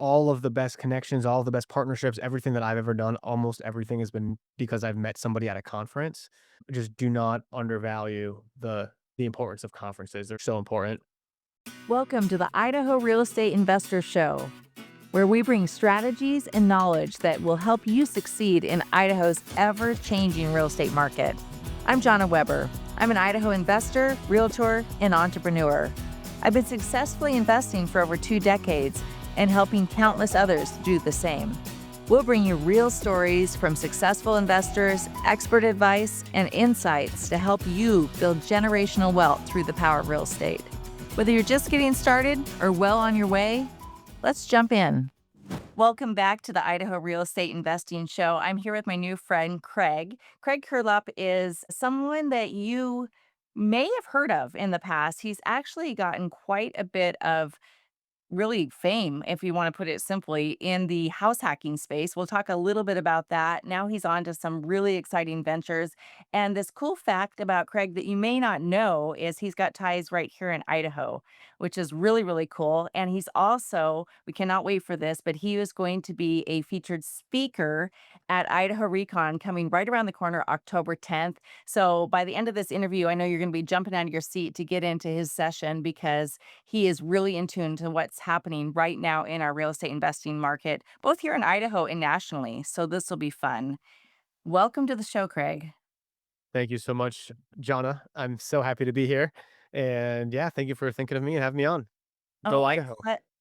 all of the best connections, all of the best partnerships, everything that I've ever done, almost everything has been because I've met somebody at a conference. Just do not undervalue the importance of conferences. They're so important. Welcome to the Idaho Real Estate Investor Show, where we bring strategies and knowledge that will help you succeed in Idaho's ever-changing real estate market. I'm Jonna Weber. I'm an Idaho investor, realtor, and entrepreneur. I've been successfully investing for over 2 decades and helping countless others do the same. We'll bring you real stories from successful investors, expert advice, and insights to help you build generational wealth through the power of real estate. Whether you're just getting started or well on your way, let's jump in. Welcome back to the Idaho Real Estate Investing Show. I'm here with my new friend, Craig. Craig Curelop is someone that you may have heard of in the past. He's actually gotten quite a bit of really fame, if you want to put it simply, in the house hacking space. We'll talk a little bit about that. Now he's on to some really exciting ventures. And this cool fact about Craig that you may not know is he's got ties right here in Idaho, which is really, really cool. And he's also, we cannot wait for this, but he is going to be a featured speaker at Idaho REICon coming right around the corner, October 10th. So by the end of this interview, I know you're going to be jumping out of your seat to get into his session because he is really in tune to what's happening right now in our real estate investing market, both here in Idaho and nationally. So this will be fun. Welcome to the show, Craig. Thank you so much, Jonna. I'm so happy to be here. And yeah, thank you for thinking of me and having me on. Oh, Go Idaho.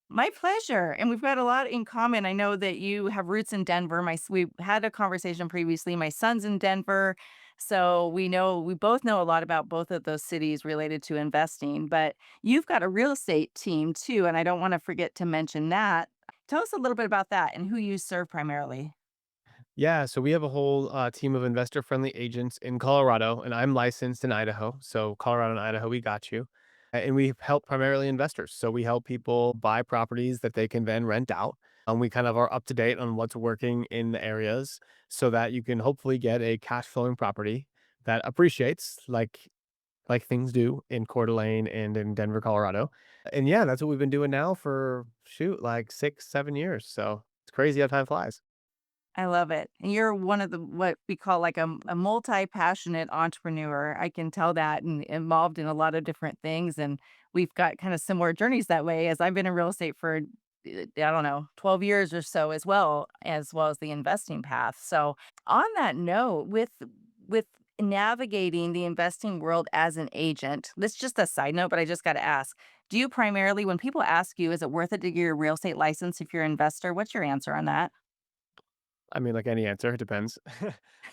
my pleasure. And we've got a lot in common. I know that you have roots in Denver. We had a conversation previously. My son's in Denver. So we both know a lot about both of those cities related to investing, but you've got a real estate team too. And I don't want to forget to mention that. Tell us a little bit about that and who you serve primarily. Yeah, so we have a whole team of investor friendly agents in Colorado, and I'm licensed in Idaho. So, Colorado and Idaho, we got you. And we help primarily investors. So, we help people buy properties that they can then rent out. And we kind of are up to date on what's working in the areas so that you can hopefully get a cash flowing property that appreciates like things do in Coeur d'Alene and in Denver, Colorado. And yeah, that's what we've been doing now for shoot, like 6, 7 years. So, it's crazy how time flies. I love it. And you're one of the what we call like a multi-passionate entrepreneur. I can tell that and involved in a lot of different things. And we've got kind of similar journeys that way as I've been in real estate for I don't know, 12 years or so as well as the investing path. So on that note, with navigating the investing world as an agent, this is just a side note, but I just got to ask, do you primarily, when people ask you, is it worth it to get your real estate license if you're an investor? What's your answer on that? I mean, like any answer, it depends.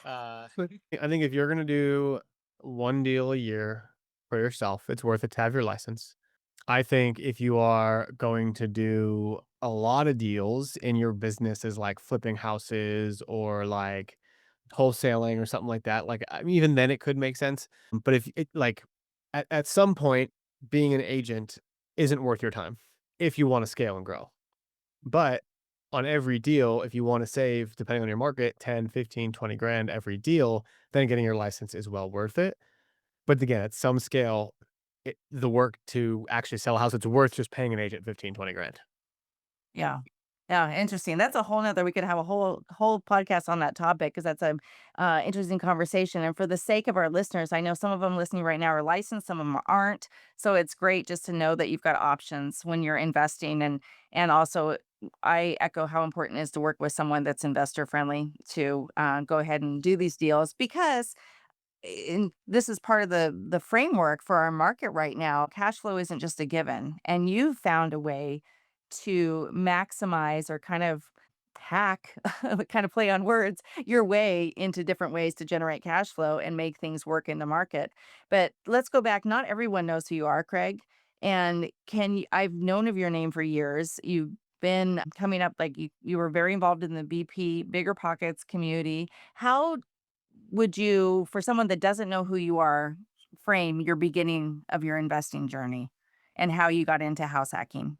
I think if you're gonna do one deal a year for yourself, it's worth it to have your license. I think if you are going to do a lot of deals and your business is like flipping houses or like wholesaling or something like that, like I mean, even then it could make sense. But if it like at some point, being an agent isn't worth your time if you want to scale and grow. But on every deal, if you want to save, depending on your market, 10, 15, 20 grand every deal, then getting your license is well worth it. But again, at some scale, the work to actually sell a house, it's worth just paying an agent 15, 20 grand. Yeah. Yeah, interesting. That's a whole nother we could have a whole podcast on that topic because that's a interesting conversation. And for the sake of our listeners, I know some of them listening right now are licensed, some of them aren't. So it's great just to know that you've got options when you're investing, and also I echo how important it is to work with someone that's investor friendly to go ahead and do these deals because this is part of the framework for our market right now. Cash flow isn't just a given, and you've found a way to maximize or kind of hack, kind of play on words, your way into different ways to generate cash flow and make things work in the market. But let's go back. Not everyone knows who you are, Craig. And I've known of your name for years. You've been coming up like you were very involved in the BP BiggerPockets community. How would you, for someone that doesn't know who you are, frame your beginning of your investing journey and how you got into house hacking?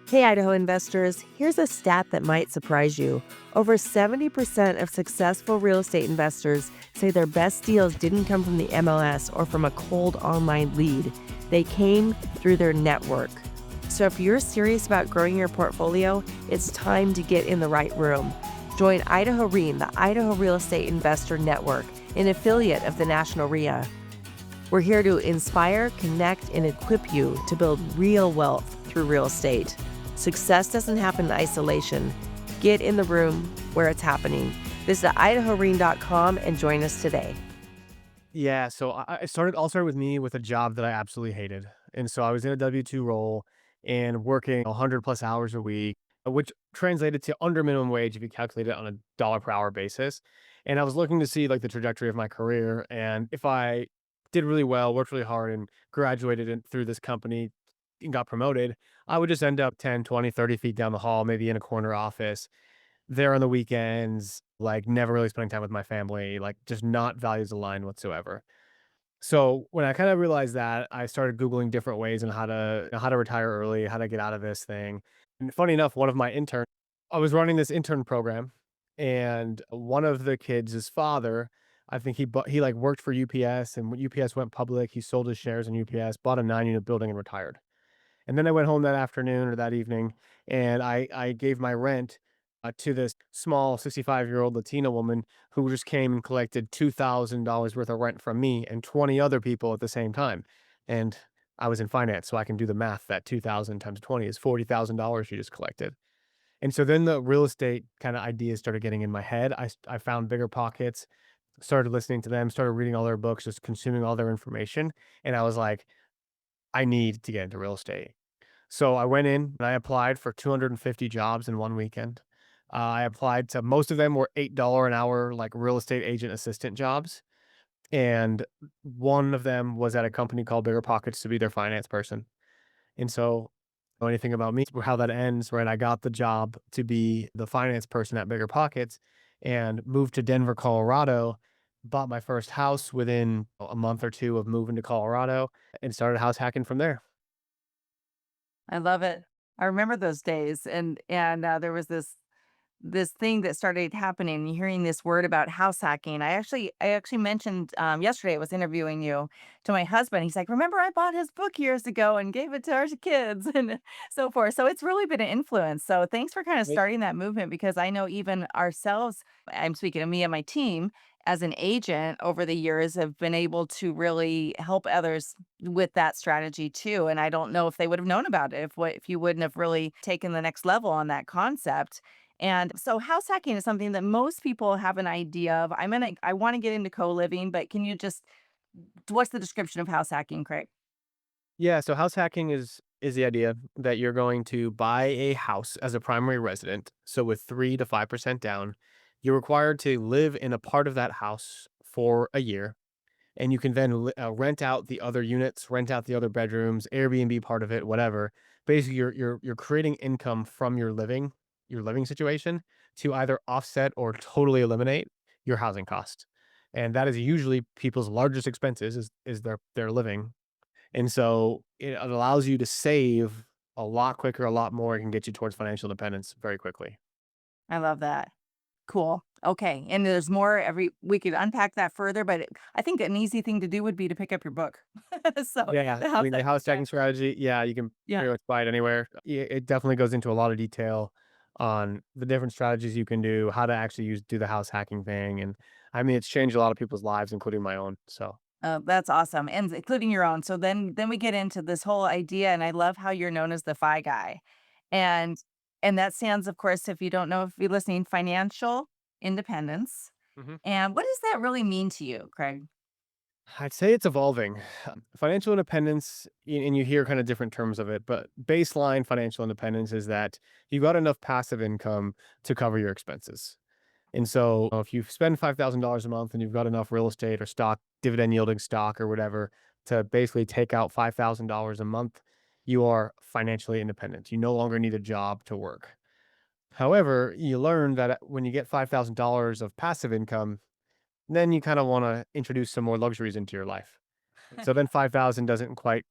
Hey, Idaho investors, here's a stat that might surprise you. Over 70% of successful real estate investors say their best deals didn't come from the MLS or from a cold online lead. They came through their network. So if you're serious about growing your portfolio, it's time to get in the right room. Join Idaho REIN, the Idaho Real Estate Investor Network, an affiliate of the National REIA. We're here to inspire, connect, and equip you to build real wealth through real estate. Success doesn't happen in isolation. Get in the room where it's happening. Visit idahorein.com and join us today. Yeah, so I started all started with me with a job that I absolutely hated. And so I was in a W-2 role and working 100 plus hours a week, which translated to under minimum wage if you calculate it on a dollar per hour basis. And I was looking to see like the trajectory of my career. And if I did really well, worked really hard, and graduated through this company and got promoted, I would just end up 10, 20, 30 feet down the hall, maybe in a corner office there on the weekends, like never really spending time with my family, like just not values aligned whatsoever. So when I kind of realized that, I started Googling different ways on how to retire early, how to get out of this thing. And funny enough, one of my interns, I was running this intern program, and one of the kids' his father, I think he like worked for UPS, and when UPS went public, he sold his shares in UPS, bought a 9 unit building, and retired. And then I went home that afternoon or that evening, and I gave my rent, to this small 65-year-old Latina woman who just came and collected $2,000 worth of rent from me and 20 other people at the same time. And I was in finance, so I can do the math. That 2,000 times 20 is $40,000 she just collected. And so then the real estate kinda ideas started getting in my head. I found BiggerPockets, started listening to them, started reading all their books, just consuming all their information, and I was like, "I need to get into real estate." So I went in and I applied for 250 jobs in one weekend. I applied to most of them were $8 an hour, like real estate agent assistant jobs. And one of them was at a company called BiggerPockets to be their finance person. And so, know anything about me, how that ends, right? I got the job to be the finance person at BiggerPockets and moved to Denver, Colorado, bought my first house within a month or two of moving to Colorado and started house hacking from there. I love it. I remember those days, and there was this thing that started happening, hearing this word about house hacking. I actually mentioned yesterday I was interviewing you to my husband. He's like, "Remember I bought his book years ago and gave it to our kids and so forth." So it's really been an influence. So thanks for kind of Right. starting that movement because I know even ourselves, I'm speaking of me and my team as an agent over the years have been able to really help others with that strategy too. And I don't know if they would have known about it if you wouldn't have really taken the next level on that concept. And so house hacking is something that most people have an idea of. I want to get into co-living, but can you just what's the description of house hacking, Craig? Yeah, so house hacking is the idea that you're going to buy a house as a primary resident. So with 3 to 5% down, you're required to live in a part of that house for a year, and you can then rent out the other units, rent out the other bedrooms, Airbnb part of it, whatever. Basically, you're creating income from your living situation to either offset or totally eliminate your housing cost. And that is usually people's largest expenses is their living, and so it allows you to save a lot quicker, a lot more. It can get you towards financial independence very quickly. I love that. Cool. Okay. And there's more we could unpack that further, but I think an easy thing to do would be to pick up your book. So Yeah, yeah. the I house mean, the hacking house stacking strategy. strategy, yeah, you can Yeah. pretty much buy it anywhere. Yeah, it definitely goes into a lot of detail on the different strategies you can do, how to actually do the house hacking thing. And I mean, it's changed a lot of people's lives, including my own. So That's awesome, and including your own. So then we get into this whole idea, and I love how you're known as the FI guy, and that stands, of course, if you don't know, if you're listening, financial independence. mhm. And what does that really mean to you, Craig? I'd say it's evolving. Financial independence, and you hear kind of different terms of it, but baseline financial independence is that you got enough passive income to cover your expenses. And so if you spend $5,000 a month and you've got enough real estate or stock, dividend yielding stock or whatever to basically take out $5,000 a month, you are financially independent. You no longer need a job to work. However, you learn that when you get $5,000 of passive income, then you kind of want to introduce some more luxuries into your life. So then 5,000 doesn't quite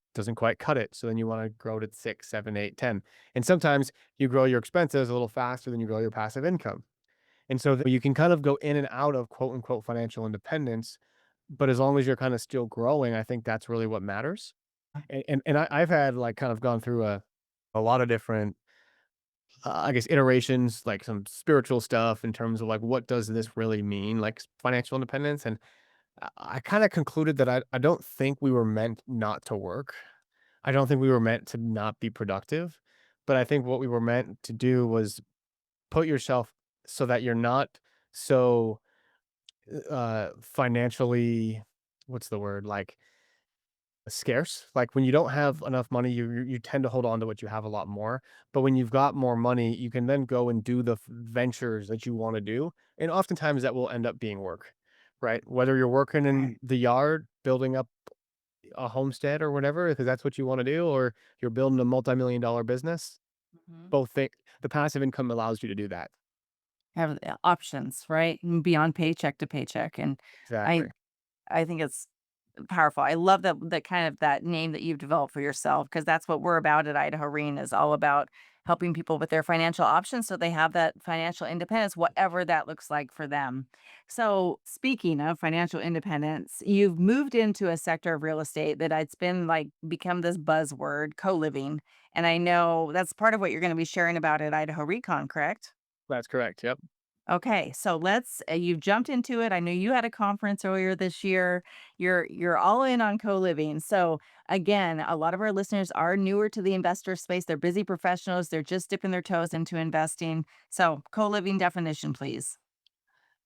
cut it. So then you want to grow to 6, 7, 8, 10. And sometimes you grow your expenses a little faster than you grow your passive income. And so you can kind of go in and out of quote unquote financial independence, but as long as you're kind of still growing, I think that's really what matters. And I've had like kind of gone through a lot of different, I guess, iterations, like some spiritual stuff in terms of like, what does this really mean, like financial independence? And I kind of concluded that I don't think we were meant not to work. I don't think we were meant to not be productive. But I think what we were meant to do was put yourself so that you're not so financially, what's the word? Like scarce. Like when you don't have enough money, you tend to hold on to what you have a lot more. But when you've got more money, you can then go and do the ventures that you want to do, and oftentimes that will end up being work, right? Whether you're working in the yard, building up a homestead or whatever, because that's what you want to do, or you're building a multi-million-dollar business. Mhm. Both think the passive income allows you to do that. Have the options, right? And beyond paycheck to paycheck. And I Exactly. I think it's powerful. I love that kind of that name that you've developed for yourself because that's what we're about at Idaho REIN is all about helping people with their financial options so they have that financial independence, whatever that looks like for them. So, speaking of financial independence, you've moved into a sector of real estate that it's been like become this buzzword, co-living. And I know that's part of what you're going to be sharing about at Idaho REICon, correct? That's correct. Yep. Okay, so let's you've jumped into it. I know you had a conference earlier this year. You're all in on co-living. So again, a lot of our listeners are newer to the investor space. They're busy professionals. They're just dipping their toes into investing. So co-living definition, please.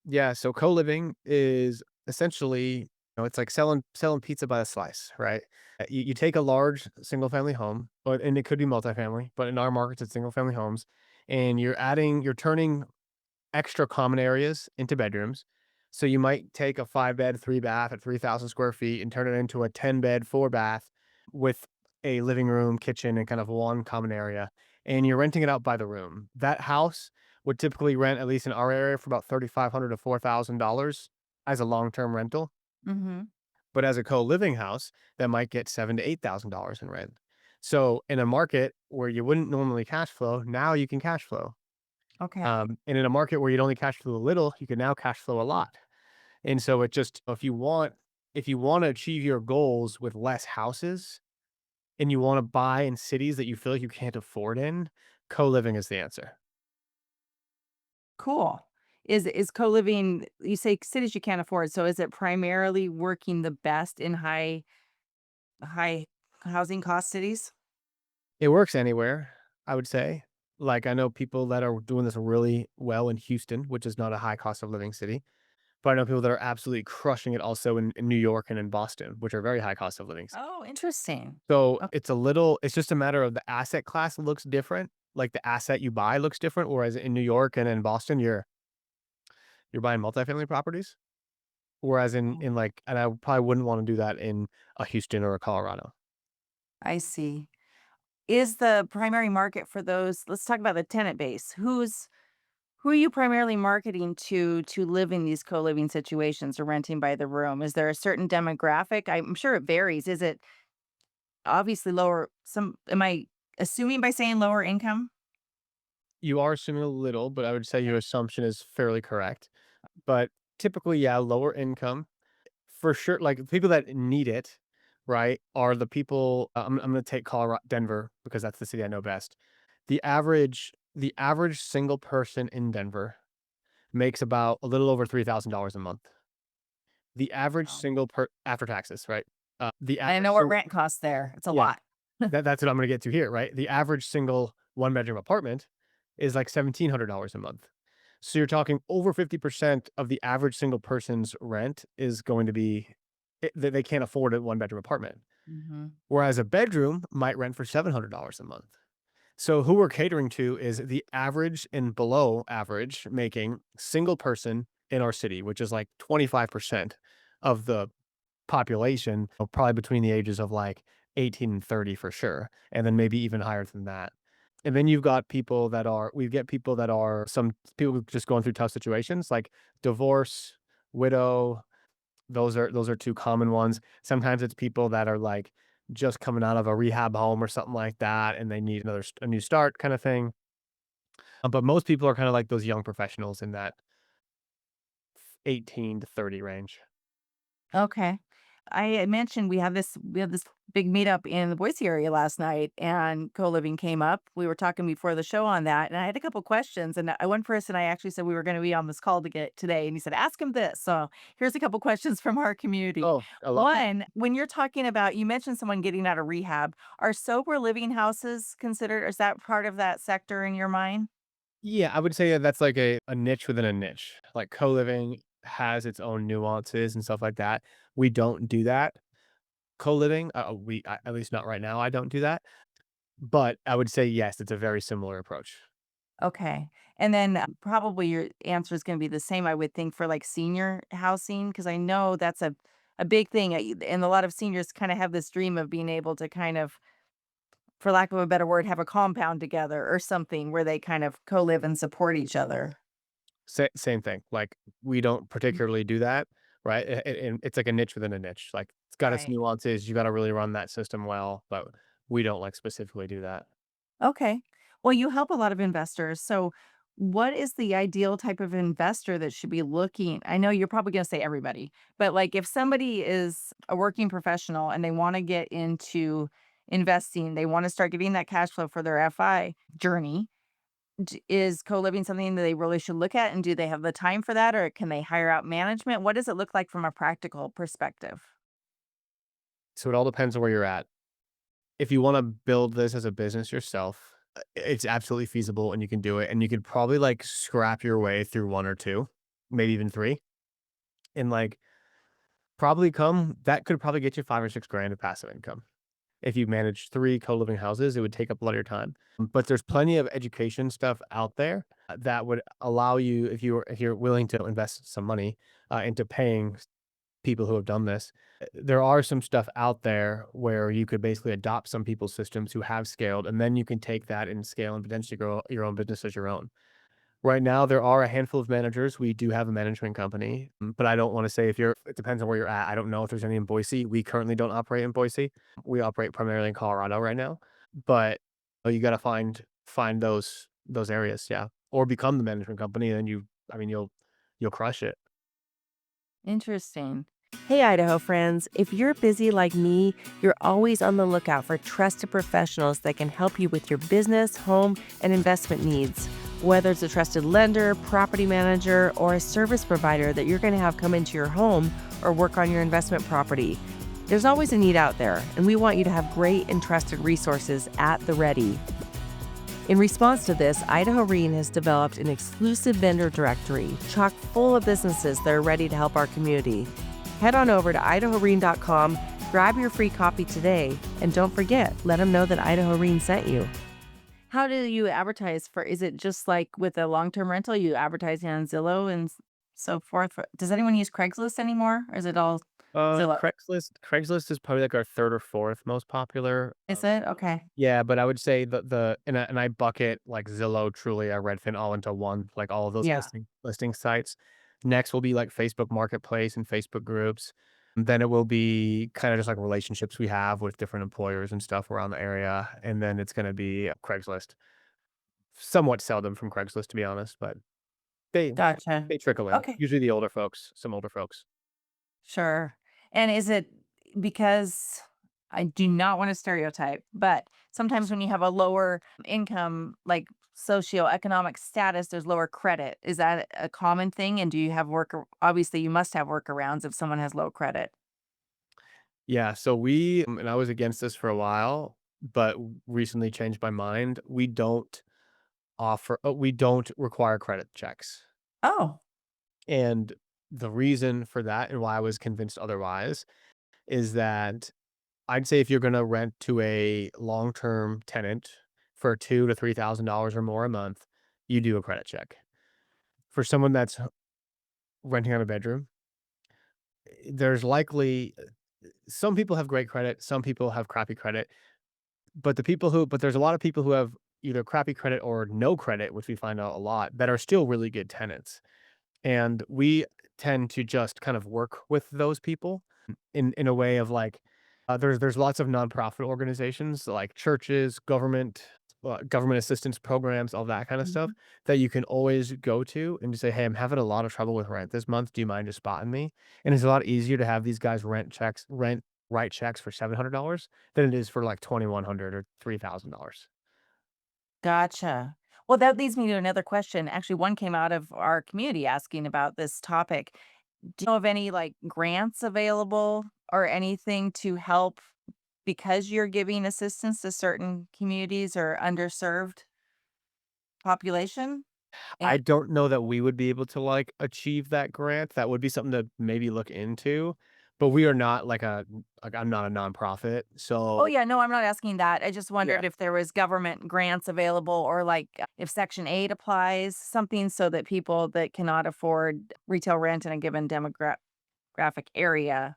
Yeah, so co-living is essentially, it's like selling pizza by the slice, right? You take a large single family home, but and it could be multifamily, but in our markets it's single family homes, and you're turning extra common areas into bedrooms. So you might take a 5-bed, 3-bath at 3,000 square feet and turn it into a 10-bed, 4-bath with a living room, kitchen, and kind of one common area. And you're renting it out by the room. That house would typically rent, at least in our area, for about $3,500 to $4,000 as a long-term rental. Mhm. But as a co-living house, that might get $7,000 to $8,000 in rent. So in a market where you wouldn't normally cash flow, now you can cash flow. Okay. And in a market where you'd only cash flow a little, you can now cash flow a lot. And so it just, if you want to achieve your goals with less houses and you want to buy in cities that you feel like you can't afford in, co-living is the answer. Cool. Is co-living, you say cities you can't afford. So is it primarily working the best in high housing cost cities? It works anywhere, I would say. Like I know people that are doing this really well in Houston, which is not a high cost of living city. But I know people that are absolutely crushing it also in New York and in Boston, which are very high cost of living. Oh, interesting. So Okay. it's just a matter of the asset class looks different. Like the asset you buy looks different. Whereas in New York and in Boston, you're buying multifamily properties. Whereas in like, and I probably wouldn't want to do that in a Houston or a Colorado. I see. Is the primary market for those, let's talk about the tenant base. Who are you primarily marketing to live in these co-living situations or renting by the room? Is there a certain demographic? I'm sure it varies. Is it obviously lower some am I assuming by saying lower income? You are assuming a little, but I would say Okay. your assumption is fairly correct. But typically, yeah, lower income for sure. Like people that need it, right, are the people. I'm going to take Colorado, Denver, because that's the city I know best. The average single person in Denver makes about a little over $3,000 a month. The average Wow. single per after taxes, right? The I average know what single, rent costs there. It's a yeah, lot. that's what I'm gonna get to here, right? The average single one-bedroom apartment is like $1,700 a month. So you're talking over 50% of the average single person's rent is going to be they can't afford a one-bedroom apartment. Mhm. Whereas a bedroom might rent for $700 a month. So who we're catering to is the average and below average making single person in our city, which is like 25% of the population, probably between the ages of like 18 and 30 for sure, and then maybe even higher than that. And then you've got people that are we get people that are some people just going through tough situations like divorce, widow, those are 2 common ones. Sometimes it's people that are, like, just coming out of a rehab home or something like that, and they need a new start kinda thing. But most people are kinda like those young professionals in that 18 to 30 range. Okay. I mentioned we had this big meetup in the Boise area last night, and co-living came up. We were talking before the show on that, and I had a couple questions. And one person, I actually said we were going to be on this call to get today, and he said, "Ask him this." So here's a couple questions from our community. Oh, I love that. One, when you're talking about, you mentioned someone getting out of rehab, are sober living houses considered? Is that part of that sector in your mind? Yeah, I would say that that's like a niche within a niche. Like co-living has its own nuances and stuff like that. We don't do that. Co-living, at least not right now. I don't do that. But I would say yes, it's a very similar approach. Okay. And then probably your answer is going to be the same, I would think, for like senior housing, because I know that's a big thing. And a lot of seniors kind of have this dream of being able to kind of, for lack of a better word, have a compound together or something where they kind of co live and support each other. Same thing. Like we don't particularly do that, right? And it's like a niche within a niche. Like it's got its Right. nuances. You got to really run that system well, but we don't like specifically do that. Okay. Well, you help a lot of investors. So, what is the ideal type of investor that should be looking? I know you're probably going to say everybody, but like if somebody is a working professional and they want to get into investing, they want to start getting that cash flow for their FI journey. Is co living something that they really should look at? And do they have the time for that? Or can they hire out management? What does it look like from a practical perspective? So it all depends on where you're at. If you want to build this as a business yourself, it's absolutely feasible and you can do it. And you could probably like scrap your way through one or two, maybe even three. And like probably come that could probably get you 5 or 6 grand of passive income. If you manage 3 co-living houses, it would take up a lot of your time. But there's plenty of education stuff out there that would allow you, if you're willing to invest some money, into paying people who have done this. There are some stuff out there where you could basically adopt some people's systems who have scaled, and then you can take that and scale and potentially grow your own business as your own. Right now, there are a handful of managers. We do have a management company, but I don't wanna say if you're it depends on where you're at. I don't know if there's any in Boise. We currently don't operate in Boise. We operate primarily in Colorado right now, but, you gotta find those areas, yeah, or become the management company, and then I mean, you'll crush it. Interesting. Hey, Idaho friends. If you're busy like me, you're always on the lookout for trusted professionals that can help you with your business, home, and investment needs. Whether it's a trusted lender, property manager, or a service provider that you're going to have come into your home or work on your investment property, there's always a need out there, and we want you to have great and trusted resources at the ready. In response to this, Idaho REIN has developed an exclusive vendor directory chock full of businesses that are ready to help our community. Head on over to idahorein.com, grab your free copy today, and don't forget, let them know that Idaho REIN sent you. How do you advertise for, is it just like with a long-term rental, you advertising on Zillow and so forth? Does anyone use Craigslist anymore, or is it all Zillow? Craigslist is probably like our 3rd or 4th most popular. Is it? Okay. Yeah, but I would say the and I bucket like Zillow, Trulia, Redfin all into one, like all of those Yeah. listing sites. Next will be like Facebook Marketplace and Facebook groups. And then it will be kind of just like relationships we have with different employers and stuff around the area. And then it's going to be Craigslist. Somewhat seldom from Craigslist, to be honest, but they Gotcha. they trickle in. Okay. Usually the older folks, some older folks. Sure. And is it because I do not want to stereotype, but sometimes when you have a lower income, like socioeconomic status, there's lower credit. Is that a common thing? And do you have obviously you must have workarounds if someone has low credit. Yeah, so and I was against this for a while, but recently changed my mind. We don't require credit checks. Oh, And the reason for that and why I was convinced otherwise is that I'd say if you're gonna rent to a long-term tenant for $2 to $3,000 or more a month, you do a credit check. For someone that's renting out a bedroom, there's likely some people have great credit, some people have crappy credit, but there's a lot of people who have either crappy credit or no credit, which we find out a lot, that are still really good tenants. And we tend to just kind of work with those people in a way of like, there's lots of nonprofit organizations like churches, government, government assistance programs, all that kind of stuff Mhm. that you can always go to and just say, "Hey, I'm having a lot of trouble with rent this month. Do you mind just spotting me?" And it's a lot easier to have these guys write checks for $700 than it is for like 2,100 or $3,000. Gotcha. Well, that leads me to another question. Actually, one came out of our community asking about this topic. Do you know of any like grants available or anything to help because you're giving assistance to certain communities or underserved population? I And don't know that we would be able to, like, achieve that grant. That would be something to maybe look into, but we are not I'm not a nonprofit, oh so yeah, no, I'm not asking that. I just yeah. wondered if there was government grants available or like if Section 8 applies, something so that people that cannot afford retail rent in a given graphic area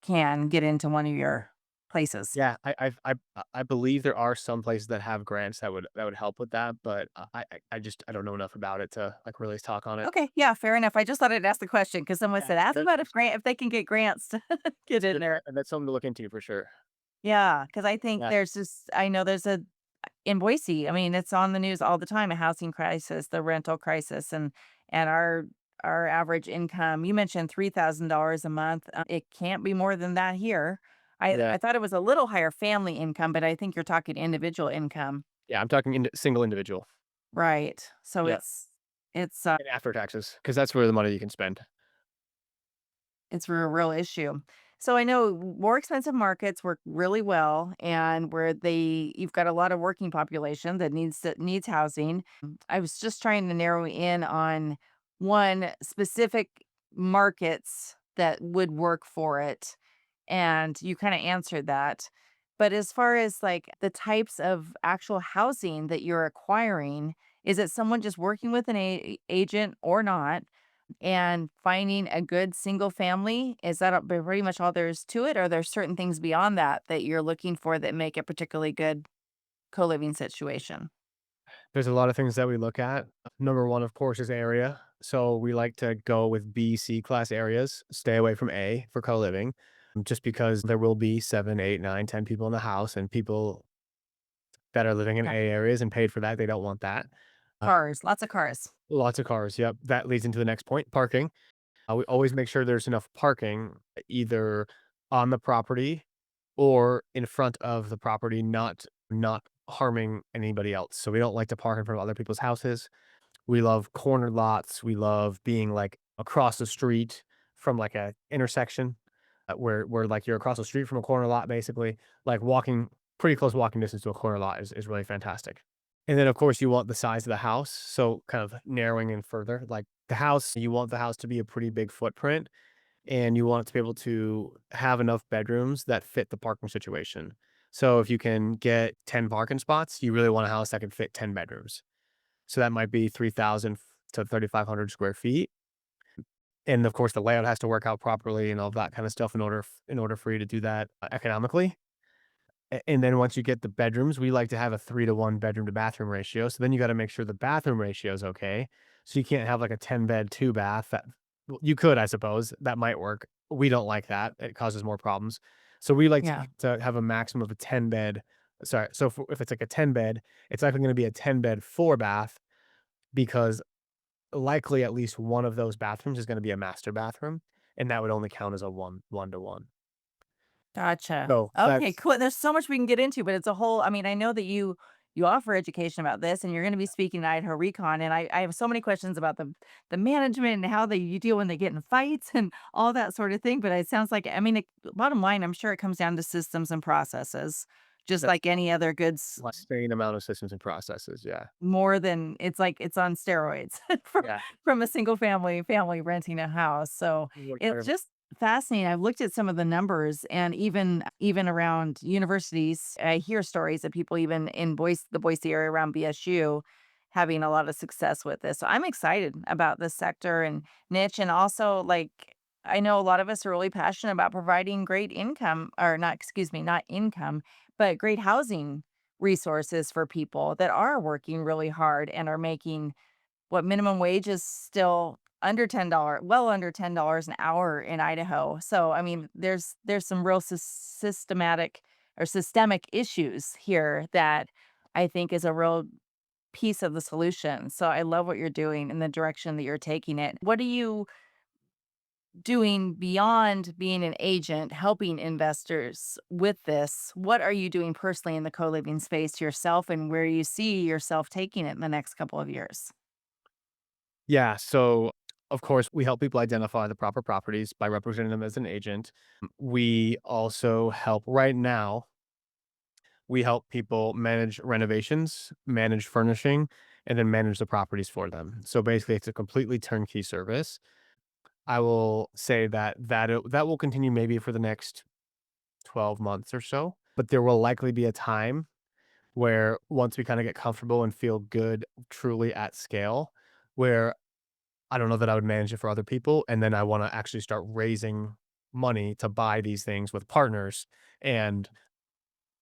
can get into one of your places. Yeah, I believe there are some places that have grants that would help with that, but I just I don't know enough about it to, like, really talk on it. Okay, yeah, fair enough. I just thought I'd ask the question because someone Yeah, said, "Ask about if they can get grants to get in there." and that's something to look into for sure. Yeah, because I think Yeah, I know there's a in Boise, I mean, it's on the news all the time, a housing crisis, the rental crisis, and our average income, you mentioned $3,000 a month, it can't be more than that here. yeah, I thought it was a little higher family income, but I think you're talking individual income. yeah, I'm talking single individual. Right. So Yeah, it's and after taxes, because that's where the money you can spend. it's a real issue. So I know more expensive markets work really well and where you've got a lot of working population that needs housing. I was just trying to narrow in on one specific markets that would work for it. And you kind of answered that. But as far as like the types of actual housing that you're acquiring, is it someone just working with an agent or not? And finding a good single family, is that pretty much all there is to it? Or are there certain things beyond that that you're looking for that make a particularly good co-living situation? There's a lot of things that we look at. Number 1, of course, is area. So we like to go with B, C class areas, stay away from A for co-living, just because there will be 7, 8, 9, 10 people in the house, and people that are living in A Yeah. areas and paid for that, they don't want that. Uh, Cars, lots of cars. Lots of cars, yep. That leads into the next point, parking. We always make sure there's enough parking either on the property or in front of the property, not harming anybody else. So we don't like to park in front of other people's houses. We love corner lots. We love being, like, across the street from, like, a intersection, where, like, you're across the street from a corner lot, basically, like, pretty close walking distance to a corner lot is really fantastic. And then, of course, you want the size of the house, so kind of narrowing in further, like, you want the house to be a pretty big footprint, and you want it to be able to have enough bedrooms that fit the parking situation. So if you can get 10 parking spots, you really want a house that can fit 10 bedrooms. So that might be 3,000 to 3,500 square feet. And of course, the layout has to work out properly and all that kind of stuff in order for you to do that economically. And then once you get the bedrooms, we like to have a 3 to 1 bedroom to bathroom ratio. So then you got to make sure the bathroom ratio is okay. So you can't have like a 10 bed, 2 bath. Well, you could, I suppose. That might work. We don't like that. It causes more problems. So we like Yeah. to have a maximum of a 10 bed. Sorry. So if it's like a 10 bed, it's likely going to be a 10 bed, 4 bath because likely at least one of those bathrooms is gonna be a master bathroom, and that would only count as a one-to-one. Gotcha. So Okay, that's cool. There's so much we can get into, but it's a whole I mean, I know that you offer education about this and you're going to be speaking at Idaho REICon and I have so many questions about the management and how you deal when they get in fights and all that sort of thing, but it sounds like I mean, bottom line, I'm sure it comes down to systems and processes, just that's like any other goods like insane amount of systems and processes, yeah. more than it's like it's on steroids Yeah. from a single family renting a house. So it's just fascinating. I've looked at some of the numbers and even around universities, I hear stories of people even in the Boise area around BSU having a lot of success with this. So I'm excited about this sector and niche and also like I know a lot of us are really passionate about providing great income or not excuse me, not income, but great housing resources for people that are working really hard and are making what minimum wage is still under $10, well under $10 an hour in Idaho. So, I mean, there's some real systematic or systemic issues here that I think is a real piece of the solution. So I love what you're doing and the direction that you're taking it. What are you doing beyond being an agent, helping investors with this? What are you doing personally in the co-living space yourself and where you see yourself taking it in the next couple of years? Yeah, so of course, we help people identify the proper properties by representing them as an agent. We also help right now, we help people manage renovations, manage furnishing, and then manage the properties for them. So basically, it's a completely turnkey service. I will say that will continue maybe for the next 12 months or so, but there will likely be a time where once we kind of get comfortable and feel good truly at scale, where I don't know that I would manage it for other people, and then I wanna actually start raising money to buy these things with partners, and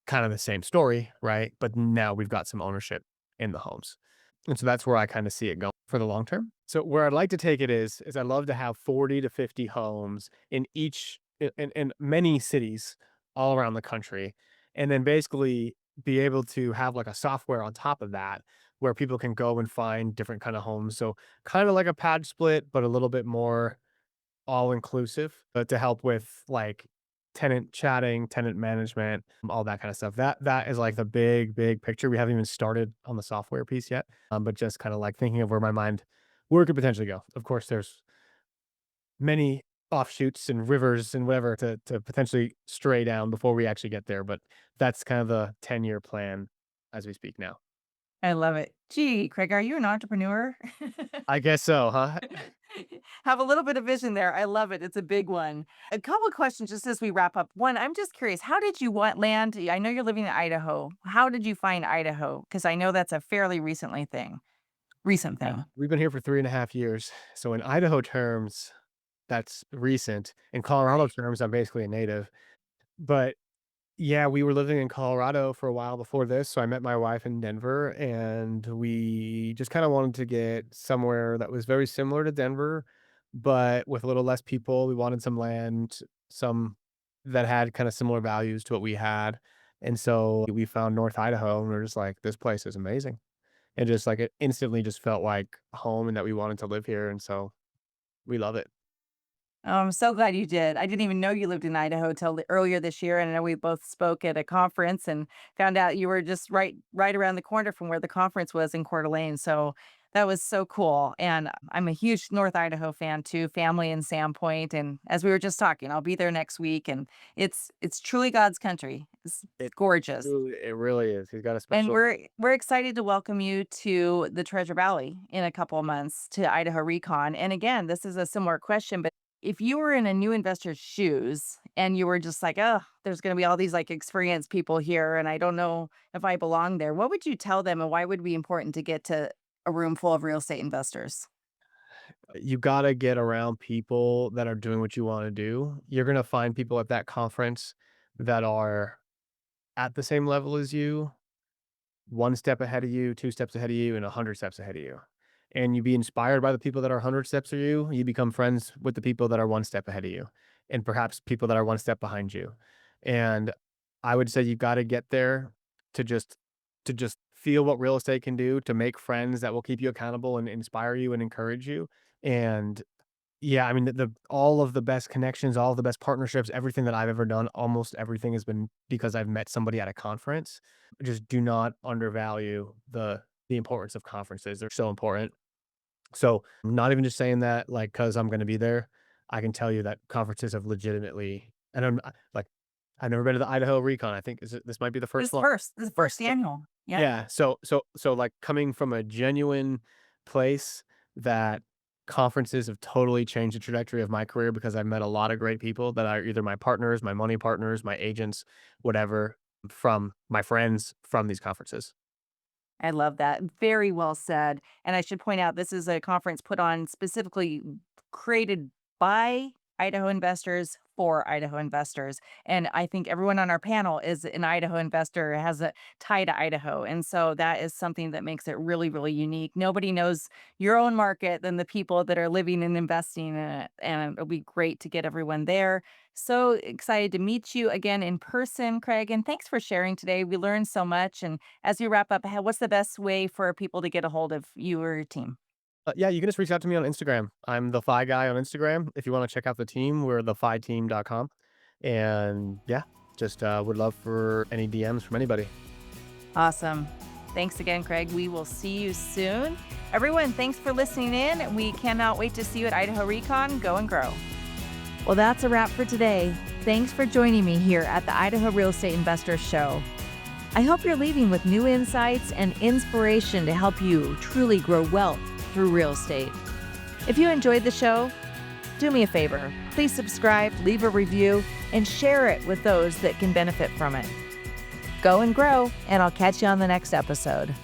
kind of the same story, right? But now we've got some ownership in the homes. And so that's where I kinda see it going for the long term. So where I'd like to take it is I'd love to have 40 to 50 homes in each in many cities all around the country, and then basically be able to have, like, a software on top of that where people can go and find different kinda homes. So kinda like a pad split, but a little bit more all inclusive, but to help with, like, tenant chatting, tenant management, all that kinda stuff. That is, like, the big, big picture. We haven't even started on the software piece yet, but just kinda, like, thinking of where it could potentially go. Of course, there's many offshoots and rivers and whatever to potentially stray down before we actually get there, but that's kind of the 10-year plan as we speak now. I love it. Gee, Craig, are you an entrepreneur? I guess so, huh? Have a little bit of vision there. I love it. It's a big one. A couple of questions just as we wrap up. One, I'm just curious, how did you want land? I know you're living in Idaho. How did you find Idaho? Because I know that's a fairly recent Yeah. thing. We've been here for 3.5 years. So in Idaho terms, that's recent. In Colorado Right. terms, I'm basically a native. But yeah, we were living in Colorado for a while before this. So I met my wife in Denver and we just kind of wanted to get somewhere that was very similar to Denver, but with a little less people. We wanted some land, some that had kind of similar values to what we had. And so we found North Idaho and we're just like, this place is amazing. And just like it instantly just felt like home and that we wanted to live here. And so we love it. Oh, I'm so glad you did. I didn't even know you lived in Idaho till earlier this year, and I know we both spoke at a conference and found out you were just right around the corner from where the conference was in Coeur d'Alene. So that was so cool. And I'm a huge North Idaho fan too, family in Sandpoint. And as we were just talking, I'll be there next week, and it's truly God's country. It's It gorgeous. it really is. He's got a And special. we're excited to welcome you to the Treasure Valley in a couple of months to Idaho REICon. And again, this is a similar question, but if you were in a new investor's shoes and you were just like, "Oh, there's gonna be all these, like, experienced people here, and I don't know if I belong there," what would you tell them, and why would it be important to get to a room full of real estate investors? You gotta get around people that are doing what you wanna do. You're gonna find people at that conference that are at the same level as you, 1 step ahead of you, 2 steps ahead of you, and 100 steps ahead of you. And you be inspired by the people that are 100 steps of you become friends with the people that are 1 step ahead of you, and perhaps people that are 1 step behind you. And I would say you gotta get there to just feel what real estate can do, to make friends that will keep you accountable and inspire you and encourage you. And yeah, I mean, the all of the best connections, all of the best partnerships, everything that I've ever done, almost everything has been because I've met somebody at a conference. Just do not undervalue the importance of conferences. They're so important. So, I'm not even just saying that, like, because 'cause I'm gonna be there. I can tell you that conferences have legitimately and like, I've never been to the Idaho REICon. I think this might be the first one. This is First first annual. Yep. yeah, so, like, coming from a genuine place that conferences have totally changed the trajectory of my career because I've met a lot of great people that are either my partners, my money partners, my agents, whatever, from my friends from these conferences. I love that. Very well said. And I should point out this is a conference put on specifically created by Idaho investors for Idaho investors. And I think everyone on our panel is an Idaho investor, has a tie to Idaho. And so that is something that makes it really, really unique. Nobody knows your own market than the people that are living and investing in it. And it'll be great to get everyone there. So excited to meet you again in person, Craig. And thanks for sharing today. We learned so much. And as we wrap up, what's the best way for people to get a hold of you or your team? Yeah, you can just reach out to me on Instagram. I'm the Fi Guy on Instagram. If you want to check out the team, we're thefiteam.com. And yeah, just would love for any DMs from anybody. Awesome. Thanks again, Craig. We will see you soon. Everyone, thanks for listening in. We cannot wait to see you at Idaho REICon. Go and grow. Well, that's a wrap for today. Thanks for joining me here at the Idaho Real Estate Investors Show. I hope you're leaving with new insights and inspiration to help you truly grow wealth through real estate. If you enjoyed the show, do me a favor. Please subscribe, leave a review, and share it with those that can benefit from it. Go and grow, and I'll catch you on the next episode.